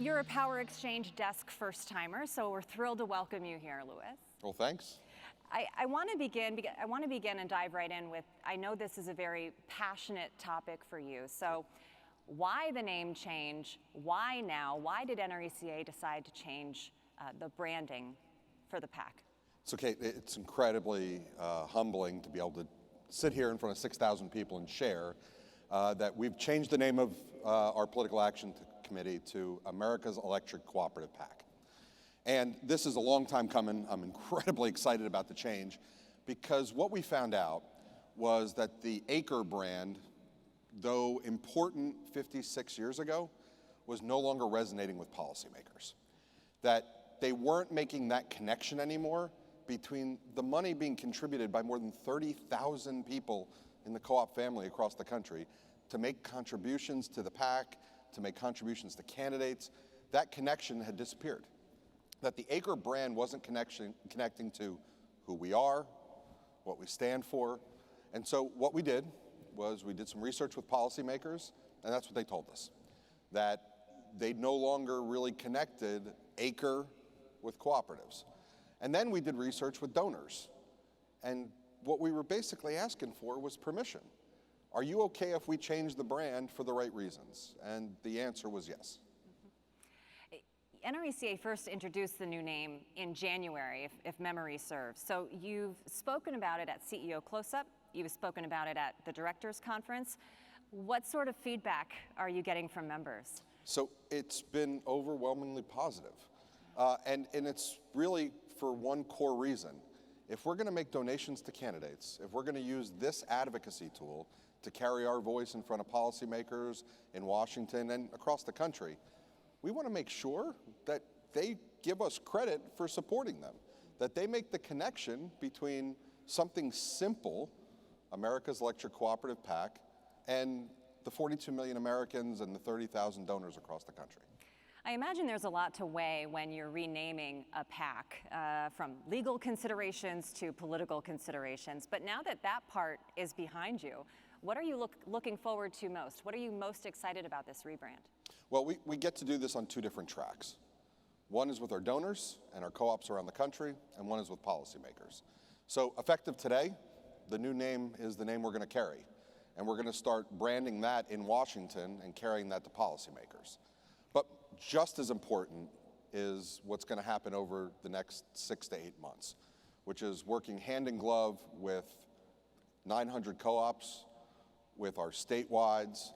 You're a PowerXchange desk first-timer, so we're thrilled to welcome you here, Louis. Well, thanks. I want to begin and dive right in with, I know this is a very passionate topic for you, so why the name change? Why now? Why did NRECA decide to change the branding for the PAC? It's okay. It's incredibly humbling to be able to sit here in front of 6,000 people and share that we've changed the name of our political action committee to America's Electric Cooperative PAC. And this is a long time coming. I'm incredibly excited about the change because what we found out was that the Acre brand, though important 56 years ago, was no longer resonating with policymakers. That they weren't making that connection anymore between the money being contributed by more than 30,000 people in the co-op family across the country to make contributions to the PAC, to make contributions to candidates. That connection had disappeared. That the Acre brand wasn't connecting to who we are, what we stand for. And so what we did was we did some research with policymakers, and that's what they told us. That they no longer really connected Acre with cooperatives. And then we did research with donors. And what we were basically asking for was permission. Are you okay if we change the brand for the right reasons? And the answer was yes. NRECA first introduced the new name in January, if memory serves. So you've spoken about it at CEO Close-Up, you've spoken about it at the Directors Conference. What sort of feedback are you getting from members? So it's been overwhelmingly positive. And it's really for one core reason. If we're going to make donations to candidates, if we're going to use this advocacy tool to carry our voice in front of policymakers in Washington and across the country, we want to make sure that they give us credit for supporting them, that they make the connection between something simple, America's Electric Cooperative PAC, and the 42 million Americans and the 30,000 donors across the country. I imagine there's a lot to weigh when you're renaming a PAC, from legal considerations to political considerations. But now that that part is behind you, what are you looking forward to most? What are you most excited about this rebrand? Well, we get to do this on two different tracks. One is with our donors and our co-ops around the country, and one is with policymakers. So effective today, the new name is the name we're going to carry. And we're going to start branding that in Washington and carrying that to policymakers. But just as important is what's going to happen over the next 6 to 8 months, which is working hand in glove with 900 co-ops, with our statewides,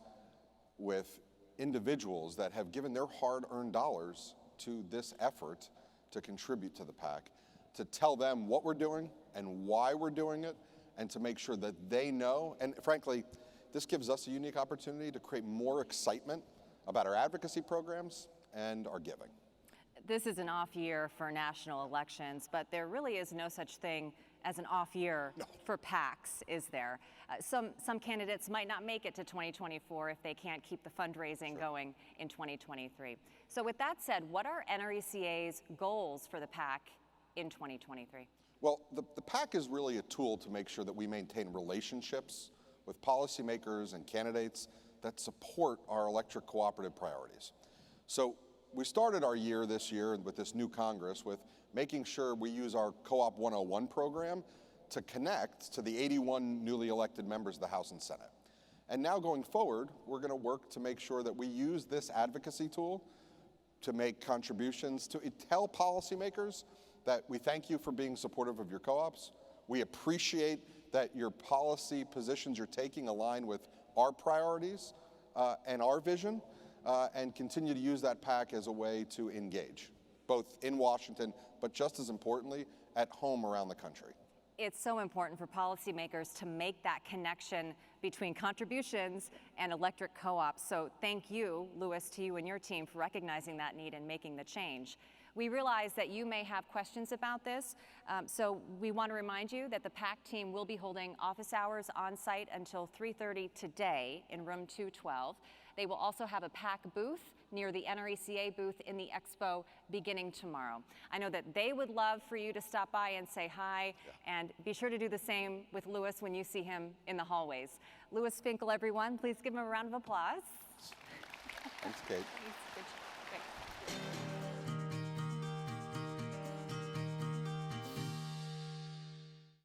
with individuals that have given their hard-earned dollars to this effort to contribute to the PAC, to tell them what we're doing and why we're doing it, and to make sure that they know. And frankly, this gives us a unique opportunity to create more excitement about our advocacy programs and our giving. This is an off year for national elections, but there really is no such thing as an off year for PACs, is there? Some candidates might not make it to 2024 if they can't keep the fundraising going in 2023. So with that said, what are NRECA's goals for the PAC in 2023? Well, the PAC is really a tool to make sure that we maintain relationships with policymakers and candidates that support our electric cooperative priorities. So we started our year this year with this new Congress with making sure we use our Co-op 101 program to connect to the 81 newly elected members of the House and Senate. And now going forward, we're going to work to make sure that we use this advocacy tool to make contributions, to tell policymakers that we thank you for being supportive of your co-ops. We appreciate that your policy positions you're taking align with our priorities and our vision, and continue to use that PAC as a way to engage, both in Washington, but just as importantly, at home around the country. It's so important for policymakers to make that connection between contributions and electric co-ops. So thank you, Louis, to you and your team for recognizing that need and making the change. We realize that you may have questions about this, so we want to remind you that the PAC team will be holding office hours on site until 3:30 today in room 212. They will also have a PAC booth near the NRECA booth in the expo beginning tomorrow. I know that they would love for you to stop by and say hi, and be sure to do the same with Louis when you see him in the hallways. Louis Finkel, everyone, please give him a round of applause. Thanks, Kate. Thanks.